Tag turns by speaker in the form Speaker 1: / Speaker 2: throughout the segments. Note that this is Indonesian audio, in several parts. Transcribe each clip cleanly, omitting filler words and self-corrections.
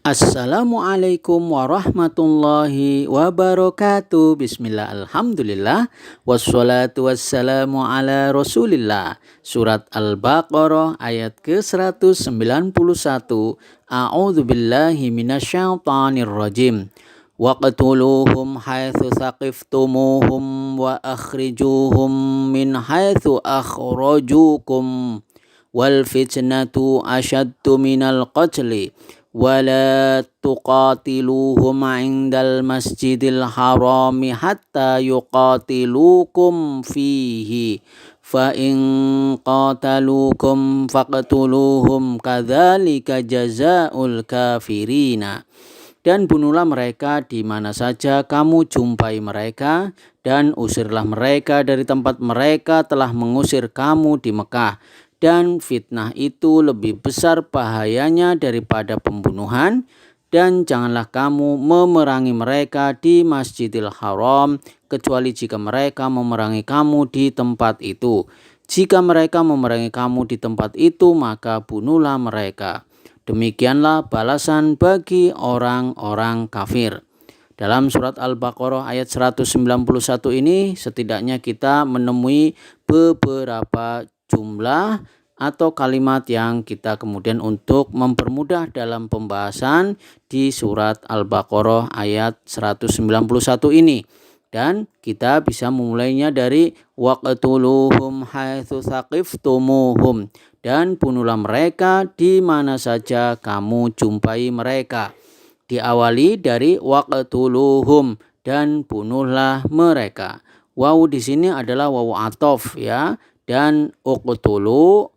Speaker 1: Assalamualaikum warahmatullahi wabarakatuh. Bismillah, alhamdulillah, wassalatu wassalamu ala rasulillah. Surat Al-Baqarah ayat ke-191. A'udzu billahi minasyaitonir rajim. Waqtuluhum haitsu saqiftumuhum wa akhrijuhum min haitsu akhrajukum wal fitnatu asyaddu minal qatli wala tuqatiluhum indal masjidil harami hatta yuqatilukum fihi fa in qatalukum faqtuluhum kadzalika jazaa'ul kafirina. Dan bunuhlah mereka di mana saja kamu jumpai mereka, dan usirlah mereka dari tempat mereka telah mengusir kamu di Mekah. Dan fitnah itu lebih besar bahayanya daripada pembunuhan. Dan janganlah kamu memerangi mereka di Masjidil Haram, kecuali jika mereka memerangi kamu di tempat itu. Jika mereka memerangi kamu di tempat itu, maka bunuhlah mereka. Demikianlah balasan bagi orang-orang kafir. Dalam surat Al-Baqarah ayat 191 ini setidaknya kita menemui beberapa jumlah atau kalimat yang kita kemudian untuk mempermudah dalam pembahasan di surat Al-Baqarah ayat 191 ini. Dan kita bisa memulainya dari waqtuluhum haitsu saqiftumuhum, dan bunuhlah mereka di mana saja kamu jumpai mereka. Diawali dari waqtuluhum, dan bunuhlah mereka. Wawu di sini adalah wawu athof ya, dan uqtulu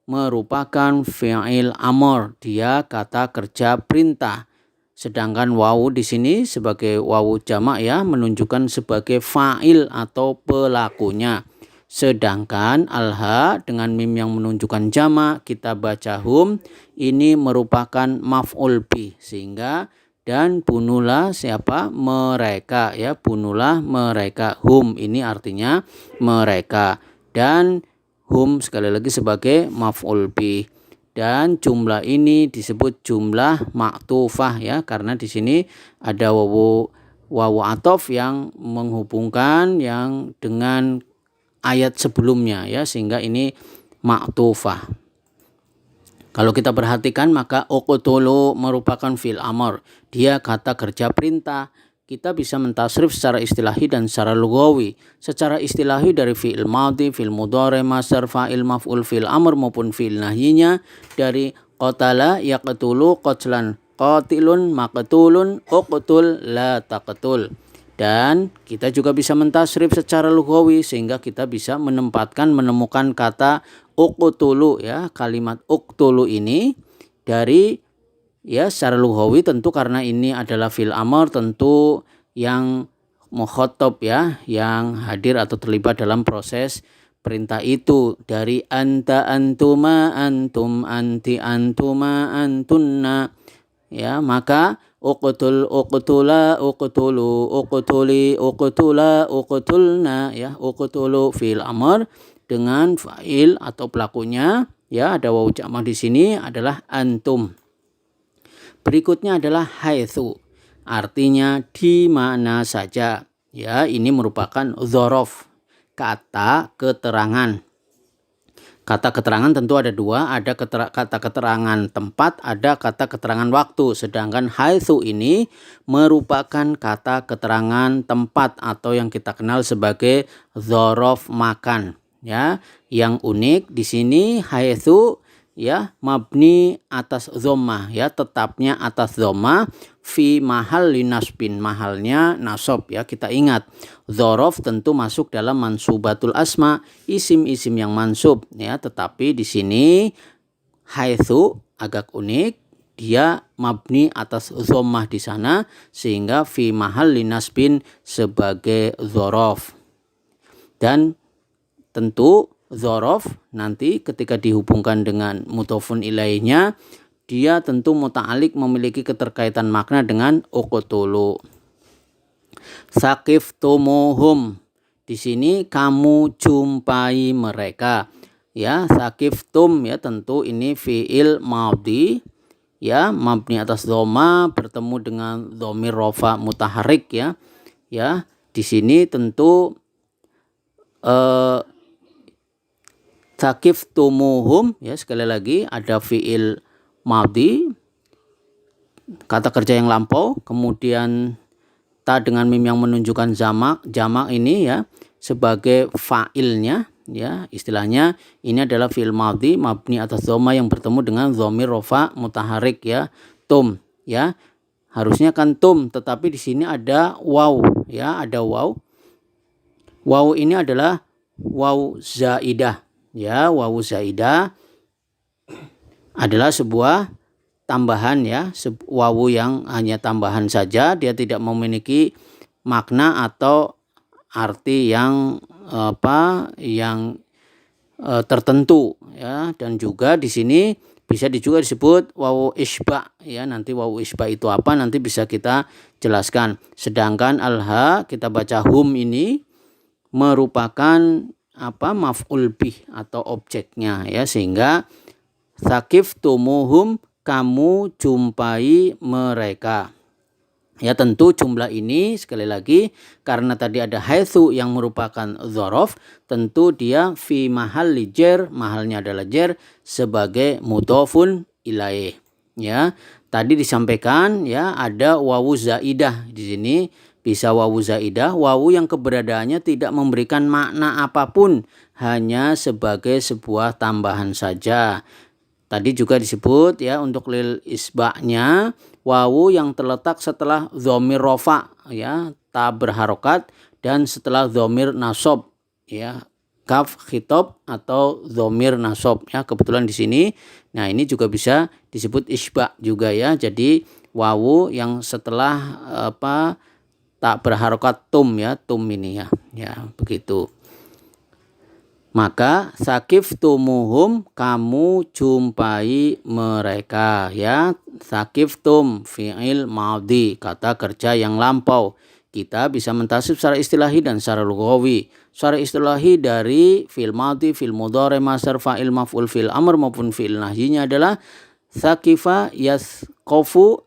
Speaker 1: merupakan fi'il amr, dia kata kerja perintah. Sedangkan wawu di sini sebagai wawu jamak ya, menunjukkan sebagai fa'il atau pelakunya. Sedangkan alha dengan mim yang menunjukkan jamak, kita baca hum, ini merupakan maf'ul bih, sehingga dan bunuhlah siapa? Mereka ya, bunuhlah mereka. Hum ini artinya mereka, dan hum sekali lagi sebagai maf'ul bih. Dan jumlah ini disebut jumlah ma'tufah ya, karena di sini ada wawu athof yang menghubungkan yang dengan ayat sebelumnya ya, sehingga ini ma'tufah. Kalau kita perhatikan maka uqtulu merupakan fi'il amr, dia kata kerja perintah. Kita bisa mentasrif secara istilahi dan secara lugawi. Secara istilahi dari fi'il madhi, fi'il mudhari, masdar, fa'il, maf'ul, fi'il amr maupun fi'il nahyinya dari qatala yaqtulu qatlan, qatilun maqtulun, uqtul la taqtul. Dan kita juga bisa mentasrif secara lugawi sehingga kita bisa menemukan kata uqtulu ya, kalimat uqtulu ini dari ya secara lughawi tentu karena ini adalah fi'il amr, tentu yang mukhatab ya, yang hadir atau terlibat dalam proses perintah itu dari anta, antuma, antum, anti, antuma, antunna ya. Maka uqtul, uqtula, uqtulu, uqtuli, uqtula, uqtulna ya. Uqtulu fi'il amr dengan fa'il atau pelakunya ya, ada wawu jamak di sini adalah antum. Berikutnya adalah haitsu, artinya di mana saja ya. Ini merupakan dzaraf, kata keterangan. Kata keterangan tentu ada dua, ada kata keterangan tempat, ada kata keterangan waktu. Sedangkan haitsu ini merupakan kata keterangan tempat atau yang kita kenal sebagai dzaraf makan ya. Yang unik di sini haitsu ya mabni atas dhammah ya, tetapnya atas dhammah, fi mahal linasbin, mahalnya nasab ya. Kita ingat dzaraf tentu masuk dalam mansubatul asma, isim-isim yang mansub ya, tetapi di sini haitsu agak unik, dia mabni atas dhammah di sana sehingga fi mahal linasbin sebagai dzaraf. Dan tentu dzaraf nanti ketika dihubungkan dengan mudhofun ilaihnya, dia tentu muta'alliq, memiliki keterkaitan makna dengan uqtulu. Saqiftumuhum, di sini kamu jumpai mereka ya. Saqiftum ya, tentu ini fi'il madhi ya mabni atas dhamma bertemu dengan dhamir rafa mutaharrik ya. Ya, di sini tentu saqiftumuhum ya, sekali lagi ada fiil madhi kata kerja yang lampau, kemudian ta dengan mim yang menunjukkan jamak ini ya sebagai fa'ilnya ya, istilahnya ini adalah fi'il madhi mabni atas dhamma yang bertemu dengan dhamir rafa mutaharrik ya, tum ya. Harusnya kan tum, tetapi di sini ada waw ya, ada waw. Waw ini adalah waw zaidah ya, waw zaidah adalah sebuah tambahan ya, wawu yang hanya tambahan saja, dia tidak memiliki makna atau arti yang tertentu ya. Dan juga di sini bisa juga disebut wawu isba ya, nanti wawu isba itu apa nanti bisa kita jelaskan. Sedangkan alha kita baca hum ini merupakan maf'ul bih atau objeknya ya, sehingga saqiftumuhum kamu jumpai mereka. Ya, tentu jumlah ini sekali lagi karena tadi ada haitsu yang merupakan dzaraf, tentu dia fi mahalli jar, mahalnya adalah jar sebagai mudhofun ilaih. Ya, tadi disampaikan ya ada wawu zaidah di sini, bisa wawu zaidah, wawu yang keberadaannya tidak memberikan makna apapun, hanya sebagai sebuah tambahan saja. Tadi juga disebut ya untuk lil isba'nya wawu yang terletak setelah dhamir rafa ya, ta berharokat, dan setelah dhamir nasab ya, kaf khitab atau dhamir nasab ya, kebetulan di sini. Nah, ini juga bisa disebut isba' juga ya. Jadi wawu yang setelah tak berharokat tum ya, tum ini ya. Ya, begitu. Maka saqiftumuhum kamu jumpai mereka ya. Saqiftum fi'il madhi kata kerja yang lampau. Kita bisa mentasib secara istilahi dan secara lughawi. Secara istilahi dari fi'il madhi, fi'il mudhari, masdar, fa'il, maf'ul, fi'il amr maupun fi'il nahyinya adalah saqifa yasqafu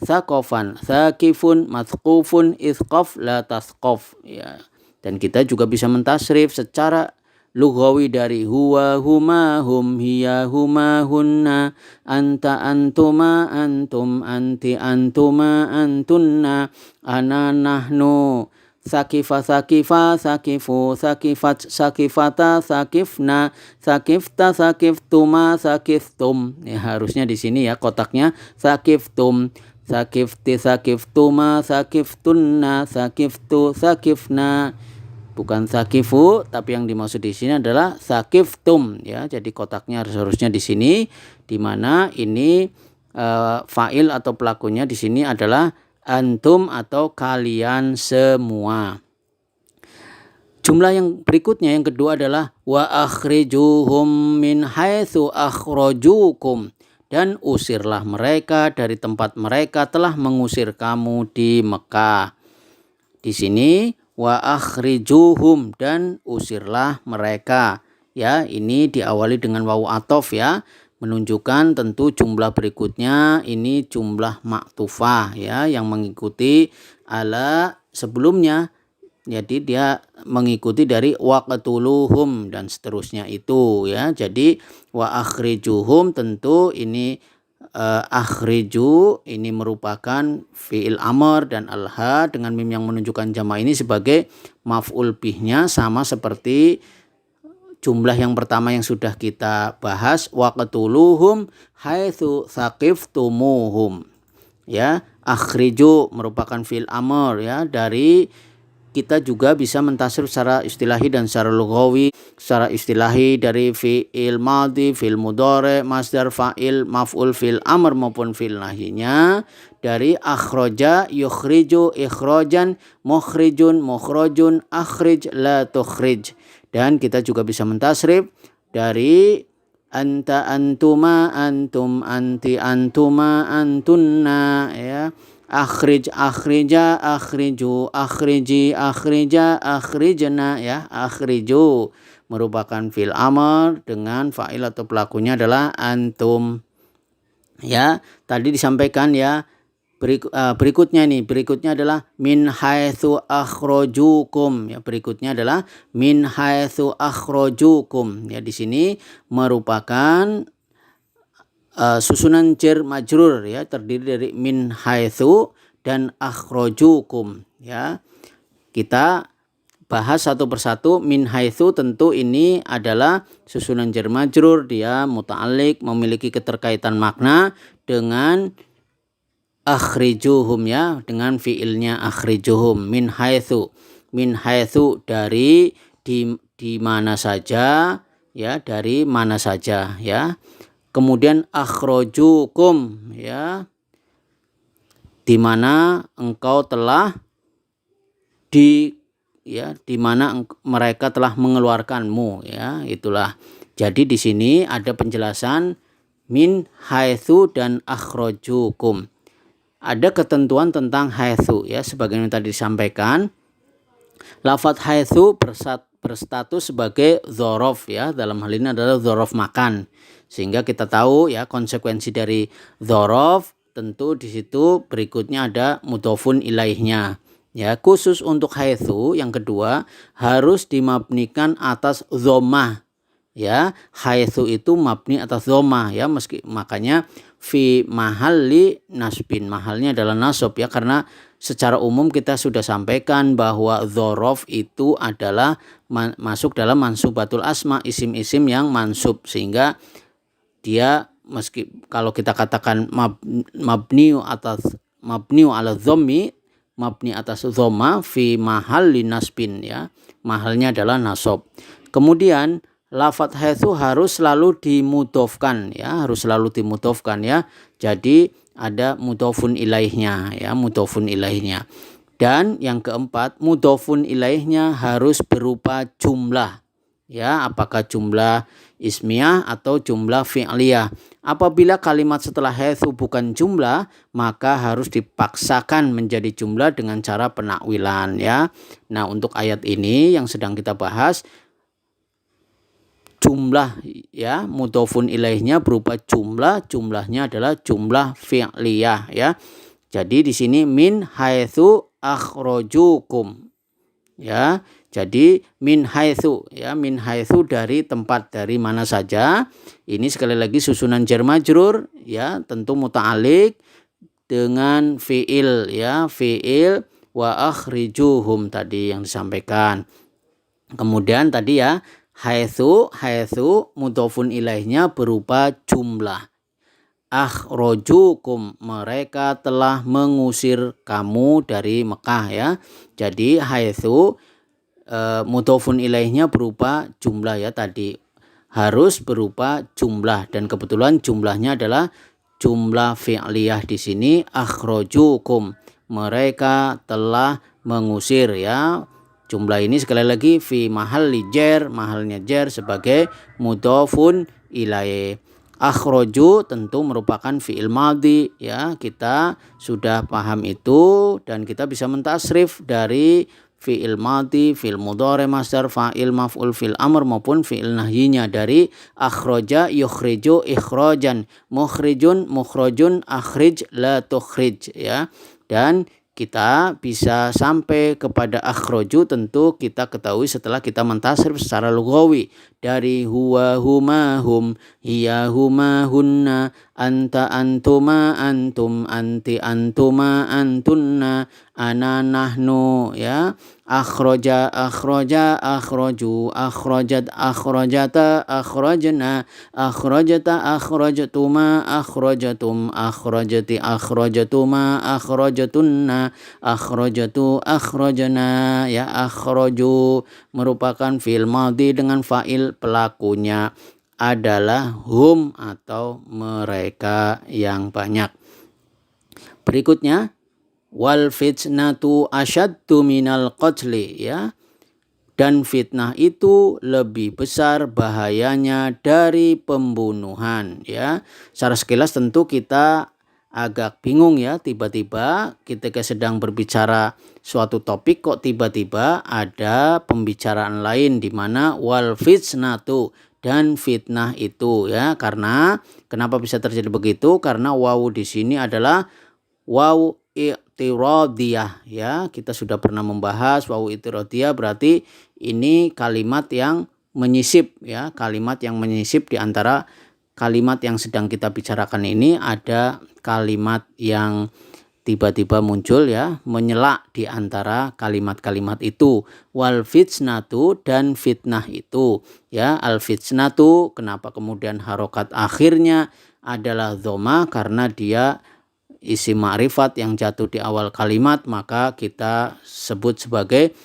Speaker 1: saqafan, saqifun mathqufun ithqaf la tasqaf ya. Dan kita juga bisa mentasrif secara lughawi dari huwa huma hum hiya huma hunna anta antuma antum anti antuma antunna ana nahnu saqifa saqifa saqifu saqifat saqifata saqifna saqifta saqiftuma saqiftum ya, harusnya di sini ya kotaknya saqiftum saqifti saqiftuma saqiftunna saqiftu saqifna, bukan saqifu, tapi yang dimaksud di sini adalah saqiftum ya. Jadi kotaknya harusnya di sini, di mana ini fa'il atau pelakunya di sini adalah antum atau kalian semua. Jumlah yang berikutnya yang kedua adalah wa akhrijuhum min haitsu akhrajukum, dan usirlah mereka dari tempat mereka telah mengusir kamu di Mekah. Di sini wa akhrijuhum, dan usirlah mereka ya, ini diawali dengan wawu athof ya, menunjukkan tentu jumlah berikutnya ini jumlah maktufah ya, yang mengikuti ala sebelumnya. Jadi dia mengikuti dari waqtuluhum dan seterusnya itu ya. Jadi wa akhrijuhum tentu ini akhriju ini merupakan fi'il amr, dan alha dengan mim yang menunjukkan jama' ini sebagai maf'ul bihnya, sama seperti jumlah yang pertama yang sudah kita bahas, waqtuluhum haitsu saqiftumuhum ya. Akhriju merupakan fi'il amr ya, dari kita juga bisa mentasrif secara istilahi dan secara lughawi. Secara istilahi dari fi'il madhi, fi'il mudhari, masdar, fa'il, maf'ul, fi'il amr maupun fi'il nahyinya dari akhraja yukhriju ikhrajan, mukhrijun mukhrajun, akhrij la tukhrij. Dan kita juga bisa mentasrif dari anta antuma antum anti antuma antunna ya. Akhrij akhrija akhriju akhriji akhrija akhrijna ya. Akhriju merupakan fi'il amr dengan fa'il atau pelakunya adalah antum. Ya, tadi disampaikan ya. Berikutnya adalah min haitsu akhrajukum. Ya, berikutnya adalah min haitsu akhrajukum. Ya, di sini merupakan susunan jar majrur ya, terdiri dari min haitsu dan akhrajukum ya. Kita bahas satu persatu. Min haitsu tentu ini adalah susunan jar majrur, dia muta'alliq, memiliki keterkaitan makna dengan akhrijuhum ya, dengan fiilnya akhrijuhum. Min haitsu dari di mana saja ya, dari mana saja ya. Kemudian akhrajukum ya, di mana engkau telah di mana mereka telah mengeluarkanmu ya, itulah. Jadi di sini ada penjelasan min haitsu dan akhrajukum. Ada ketentuan tentang haitsu ya, sebagaimana tadi disampaikan. Lafadz haitsu berstatus sebagai dzaraf ya, dalam hal ini adalah dzaraf makan. Sehingga kita tahu ya konsekuensi dari dzaraf, tentu di situ berikutnya ada mudhofun ilaihnya. Ya, khusus untuk haitsu yang kedua harus dimabnikan atas dhammah. Ya, haitsu itu mabni atas dhammah ya, makanya fi mahalli nasbin, mahalnya adalah nasab ya, karena secara umum kita sudah sampaikan bahwa dzaraf itu adalah masuk dalam mansubatul asma, isim-isim yang mansub, sehingga dia kalau kita katakan mabni ala dhammi, mabni atas dhamma fi mahalli nasbin ya, mahalnya adalah nasab. Kemudian lafadz haitsu harus selalu dimudhofkan ya, harus selalu dimudhofkan ya. Jadi ada mudhofun ilaihnya ya, mudhofun ilaihnya. Dan yang keempat, mudhofun ilaihnya harus berupa jumlah ya, apakah jumlah ismiyah atau jumlah fi'liyah. Apabila kalimat setelah haitsu bukan jumlah, maka harus dipaksakan menjadi jumlah dengan cara penakwilan ya. Nah, untuk ayat ini yang sedang kita bahas, jumlah ya, mudhofun ilaihnya berupa jumlah, jumlahnya adalah jumlah fi'liyah ya. Jadi di sini min haitsu akhrajukum ya. Jadi min haitsu ya, min haitsu dari tempat, dari mana saja. Ini sekali lagi susunan jar majrur ya, tentu muta'alliq dengan fi'il ya, fi'il wa akhrijuhum tadi yang disampaikan. Kemudian tadi ya, haitsu mudhofun ilaihnya berupa jumlah. Akhrajukum, mereka telah mengusir kamu dari Mekah ya. Jadi haitsu mudhofun ilaihnya berupa jumlah ya, tadi harus berupa jumlah, dan kebetulan jumlahnya adalah jumlah fi'liyah di sini. Akhrajukum, mereka telah mengusir ya. Jumlah ini sekali lagi fi mahalli jar, mahalnya jar sebagai mudhofun ilaih. Akhraju tentu merupakan fi'il madhi ya, kita sudah paham itu, dan kita bisa mentasrif dari fi'il madhi, fi'il mudhari, masdar, fa'il, maf'ul, fi'il amr maupun fi'il nahyinya dari akhraja yukhriju ikhrajan, mukhrijun mukhrajun, akhrij la tukhrij ya. Dan kita bisa sampai kepada akhraju tentu kita ketahui setelah kita mentasrif secara lughawi dari huwa huma hum, hiya huma hunna, anta antuma antum, anti antuma antunna, ana nahnu ya. Akhraja akhraju, akhrajat akhrajata akhrajna, akhrajata akhrajtuma akhrajatum, akhrajati akhrajatuma akhrajatunna, akhrajatu akhrajna ya. Akhraju merupakan fi'il madhi dengan fa'il, pelakunya adalah hum atau mereka yang banyak. Berikutnya wal fitnatu asyaddu minal qatli ya, dan fitnah itu lebih besar bahayanya dari pembunuhan ya. Secara sekilas tentu kita agak bingung ya, tiba-tiba ketika sedang berbicara suatu topik kok tiba-tiba ada pembicaraan lain di mana wal fitnatu, dan fitnah itu ya. Karena kenapa bisa terjadi begitu? Karena wawu di sini adalah wawu i'tiradiyah ya. Kita sudah pernah membahas wawu i'tiradiyah berarti ini kalimat yang menyisip ya, kalimat yang menyisip di antara kalimat yang sedang kita bicarakan ini ada kalimat yang tiba-tiba muncul ya, menyela di antara kalimat-kalimat itu. Wal fitnatu dan fitnah itu ya. Al fitnatu kenapa kemudian harokat akhirnya adalah dhamma? Karena dia isim ma'rifat yang jatuh di awal kalimat, maka kita sebut sebagai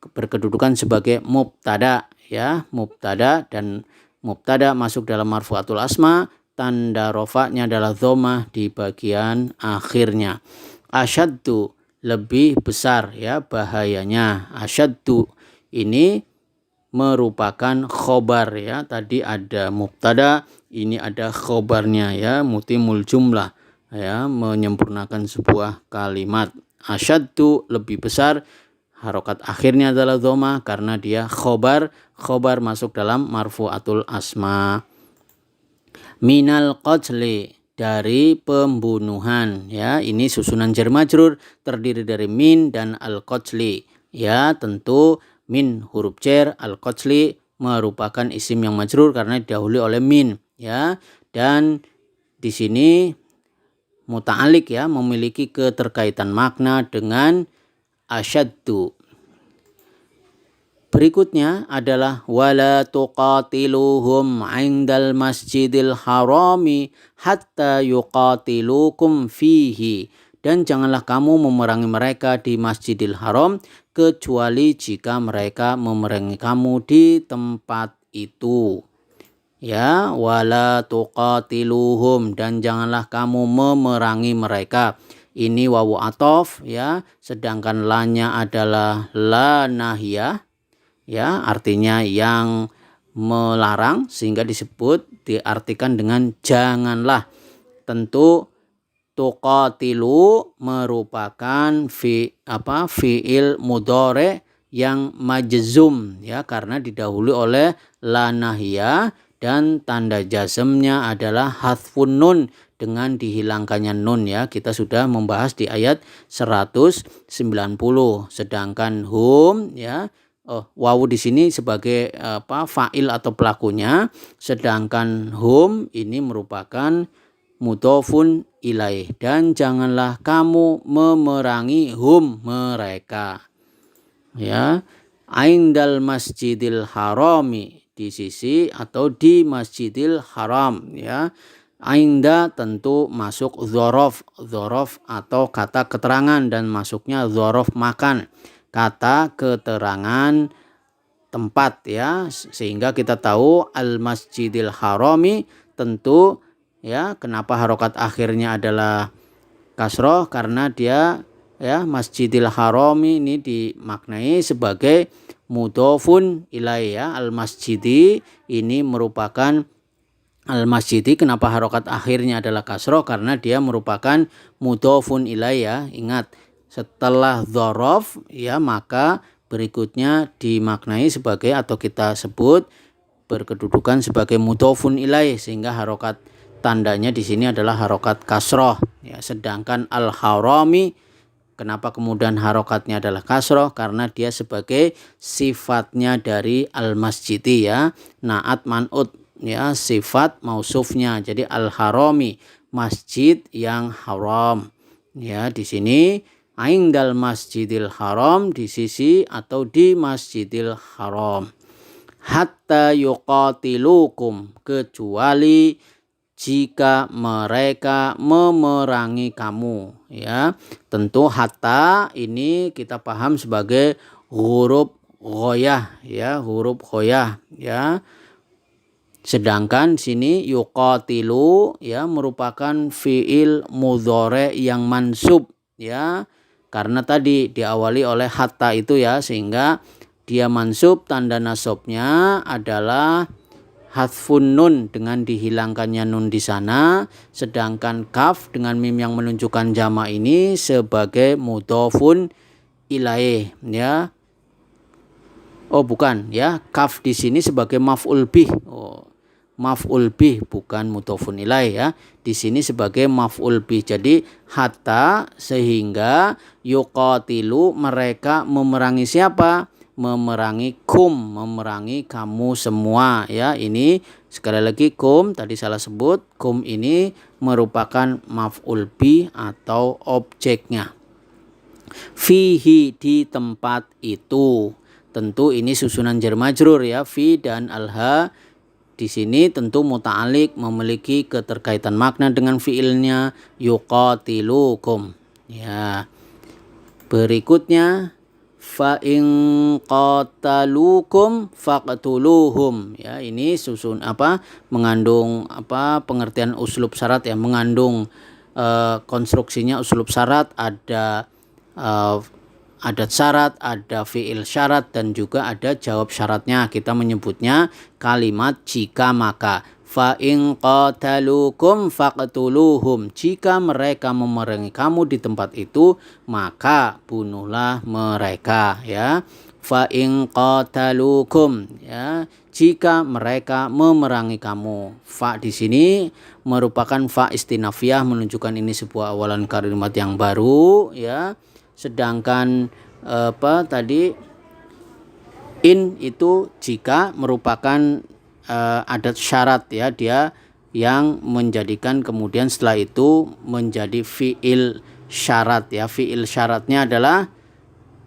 Speaker 1: berkedudukan sebagai mubtada ya, mubtada, dan mubtada masuk dalam marfu'atul asma, tanda rofa'nya adalah dhammah di bagian akhirnya. Asyaddu lebih besar ya bahayanya. Asyaddu ini merupakan khobar ya. Tadi ada mubtada, ini ada khobarnya ya, mutimul jumlah ya, menyempurnakan sebuah kalimat. Asyaddu lebih besar, harokat akhirnya adalah dhammah karena dia khobar. Khobar masuk dalam marfu'atul asma. Minal qatli dari pembunuhan ya. Ini susunan jar majrur terdiri dari min dan al-qatli ya. Tentu min huruf jar, al-qatli merupakan isim yang majrur karena didahului oleh min ya. Dan di sini muta'alik ya, memiliki keterkaitan makna dengan asyaddu. Berikutnya adalah wala tuqatiluhum 'indal masjidil harami hatta yuqatilukum fihi, dan janganlah kamu memerangi mereka di Masjidil Haram kecuali jika mereka memerangi kamu di tempat itu. Ya, wala tuqatiluhum, dan janganlah kamu memerangi mereka. Ini wawu atof ya, sedangkan lanya adalah la nahiyah ya, artinya yang melarang, sehingga disebut diartikan dengan janganlah. Tentu tuqatilu merupakan fi'il mudhari yang majzum ya, karena didahului oleh la nahiyah, dan tanda jazmnya adalah hadfun nun dengan dihilangkannya nun ya. Kita sudah membahas di ayat 190. Sedangkan hum ya, wawu di sini sebagai fa'il atau pelakunya, sedangkan hum ini merupakan mudhofun ilaih, dan janganlah kamu memerangi hum mereka ya. Indal masjidil harami, di sisi atau di Masjidil Haram ya. Inda tentu masuk dzaraf atau kata keterangan, dan masuknya dzaraf makan, kata keterangan tempat ya, sehingga kita tahu al Masjidil Harami tentu ya. Kenapa harokat akhirnya adalah kasroh? Karena dia ya, Masjidil Harami ini dimaknai sebagai mudhofun ilaih ya. Al masjidi ini merupakan al masjidi. Kenapa harokat akhirnya adalah kasroh? Karena dia merupakan mudhofun ilaih ya. Ingat, setelah dzaraf ya, maka berikutnya dimaknai sebagai atau kita sebut berkedudukan sebagai mudhofun ilaih, sehingga harokat tandanya di sini adalah harokat kasroh ya. Sedangkan al harami, kenapa kemudian harokatnya adalah kasroh? Karena dia sebagai sifatnya dari al-masjidi ya. Naat man'ut ya, sifat mausufnya. Jadi al-harami, masjid yang haram. Ya, di sini indal masjidil haram, di sisi atau di Masjidil Haram. Hatta yuqatilukum, kecuali jika mereka memerangi kamu ya. Tentu hatta ini kita paham sebagai huruf ghoyah ya, huruf ghoyah ya. Sedangkan sini yuqatilu ya merupakan fi'il mudhari yang mansub ya, karena tadi diawali oleh hatta itu ya, sehingga dia mansub, tanda nasabnya adalah hadfun nun dengan dihilangkannya nun di sana, sedangkan kaf dengan mim yang menunjukkan jama ini sebagai mudhofun ilaih ya. Oh bukan ya, kaf di sini sebagai maf'ul bih. maf'ul bih bukan mudhofun ilaih ya. Di sini sebagai maf'ul bih. Jadi hatta sehingga yuqatilu mereka memerangi siapa? Memerangi kum, memerangi kamu semua ya. Ini sekali lagi kum tadi salah sebut, kum ini merupakan maf'ul bih atau objeknya. Fihi di tempat itu. Tentu ini susunan jar majrur ya, fi dan alha. Di sini tentu muta'alliq memiliki keterkaitan makna dengan fiilnya yuqatilukum. Ya. Berikutnya fa in qatalukum faqtuluhum. Ya, ini mengandung pengertian uslub syarat ya, mengandung konstruksinya uslub syarat, ada adat syarat, ada fiil syarat, dan juga ada jawab syaratnya. Kita menyebutnya kalimat jika maka. Fa in qatalukum faqtuluhum. Jika mereka memerangi kamu di tempat itu, maka bunuhlah mereka ya. Fa in qatalukum ya, jika mereka memerangi kamu. Fa di sini merupakan fa istinafiyah, menunjukkan ini sebuah awalan kalimat yang baru ya. Sedangkan tadi in itu jika merupakan adat syarat ya, dia yang menjadikan kemudian setelah itu menjadi fiil syarat ya. Fiil syaratnya adalah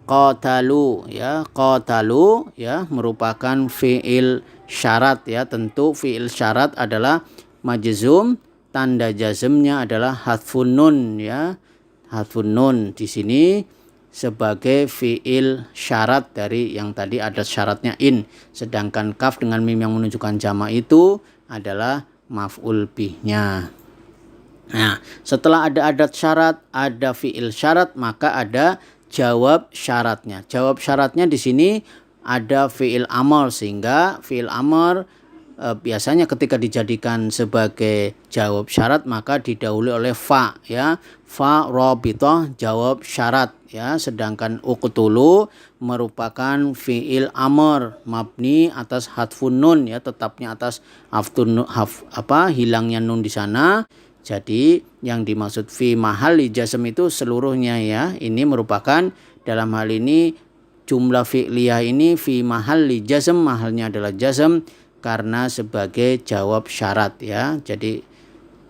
Speaker 1: qatalu ya. Qatalu ya merupakan fiil syarat ya. Tentu fiil syarat adalah majzum, tanda jazmnya adalah hadfun nun ya. Hadfun nun di sini sebagai fiil syarat dari yang tadi adat syaratnya in. Sedangkan kaf dengan mim yang menunjukkan jamak itu adalah maf'ul bihnya. Nah, setelah ada adat syarat, ada fiil syarat, maka ada jawab syaratnya. Jawab syaratnya di sini ada fiil amr, sehingga fiil amr biasanya ketika dijadikan sebagai jawab syarat maka didahului oleh fa ya. Fa rabithah jawab syarat ya. Sedangkan uqtulu merupakan fiil amr mabni atas hadfun nun ya, tetapnya atas hilangnya nun di sana. Jadi yang dimaksud fi mahalli jazm itu seluruhnya ya. Ini merupakan dalam hal ini jumlah fi'liyah ini fi mahalli jazm, mahalnya adalah jazm karena sebagai jawab syarat ya. Jadi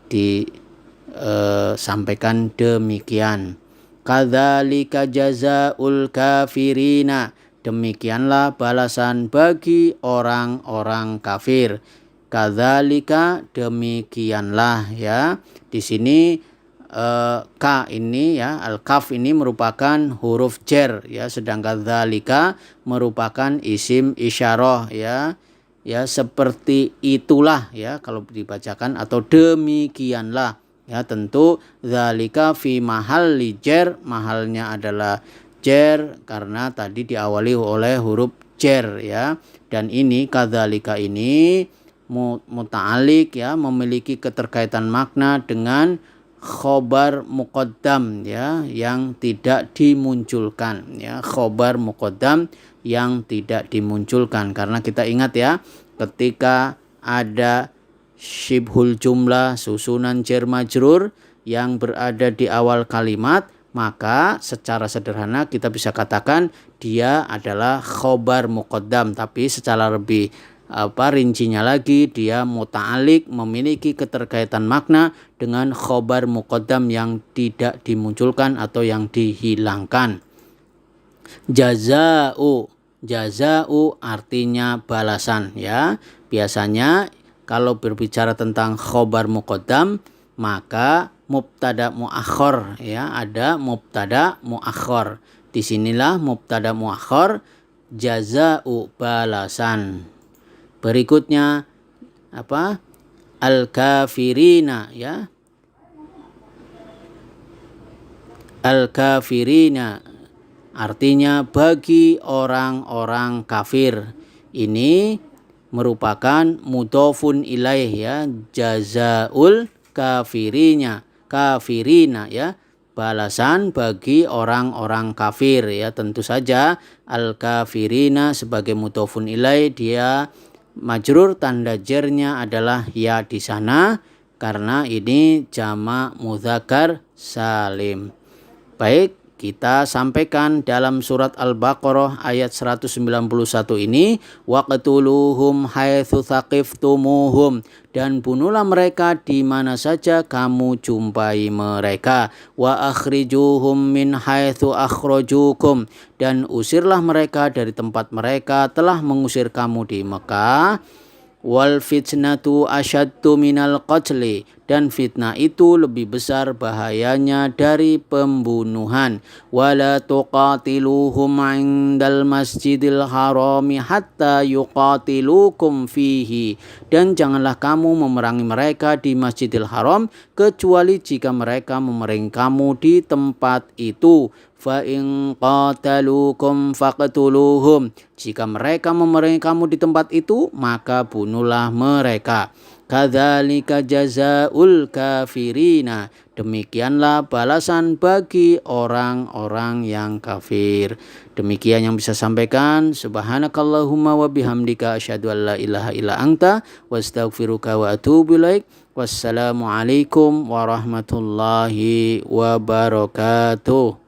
Speaker 1: disampaikan demikian. Kadzalika jazaul kafirina. Demikianlah balasan bagi orang-orang kafir. Kadzalika demikianlah ya. Di sini ka ini ya, al-kaf ini merupakan huruf jar ya, sedangkan dzalika merupakan isim isyarah ya. Ya, seperti itulah ya kalau dibacakan, atau demikianlah ya. Tentu dzalika fi mahalli jar, mahalnya adalah jar karena tadi diawali oleh huruf jar ya. Dan ini kadzalika ini muta'alliq ya, memiliki keterkaitan makna dengan khobar muqaddam ya, yang tidak dimunculkan ya. Khobar muqaddam yang tidak dimunculkan, karena kita ingat ya, ketika ada syibhul jumlah, susunan jar majrur yang berada di awal kalimat, maka secara sederhana kita bisa katakan dia adalah khobar muqaddam. Tapi secara lebih rincinya lagi, dia muta'alliq, memiliki keterkaitan makna dengan khobar muqaddam yang tidak dimunculkan atau yang dihilangkan. Jaza'u artinya balasan ya. Biasanya kalau berbicara tentang khobar muqaddam maka mubtada muakhir ya, ada mubtada muakhir. Disinilah mubtada muakhir, jaza'u balasan. Berikutnya al-kafirina ya. Al-kafirina artinya bagi orang-orang kafir. Ini merupakan mudhofun ilaih ya. Jazaul kafirina ya, balasan bagi orang-orang kafir ya. Tentu saja al-kafirina sebagai mudhofun ilaih dia majrur tanda jernya adalah ya di sana karena ini jamak mudzakkar salim. Baik, kita sampaikan dalam surat Al-Baqarah ayat 191 ini, waqtuluhum haitsu thaqiftumuhum, dan bunuhlah mereka di mana saja kamu jumpai mereka, wa akhrijuhum min haitsu akhrajukum, dan usirlah mereka dari tempat mereka telah mengusir kamu di Mekah. Wal fitnatu asyaddu minal qatli, dan fitnah itu lebih besar bahayanya dari pembunuhan. Wala tuqatiluhum indal masjidil harami hatta yuqatilukum fihi, dan janganlah kamu memerangi mereka di Masjidil Haram kecuali jika mereka memerangi kamu di tempat itu. Fa in qatalukum faqtuluhum, jika mereka memerangi kamu di tempat itu maka bunuhlah mereka. Kadzalika jazaul kafirina, demikianlah balasan bagi orang-orang yang kafir. Demikian yang bisa sampaikan. Subhanakallahumma wa bihamdika asyhadu an la ilaha illa anta wastaghfiruka wa atubu ilaik. Wassalamualaikum warahmatullahi wabarakatuh.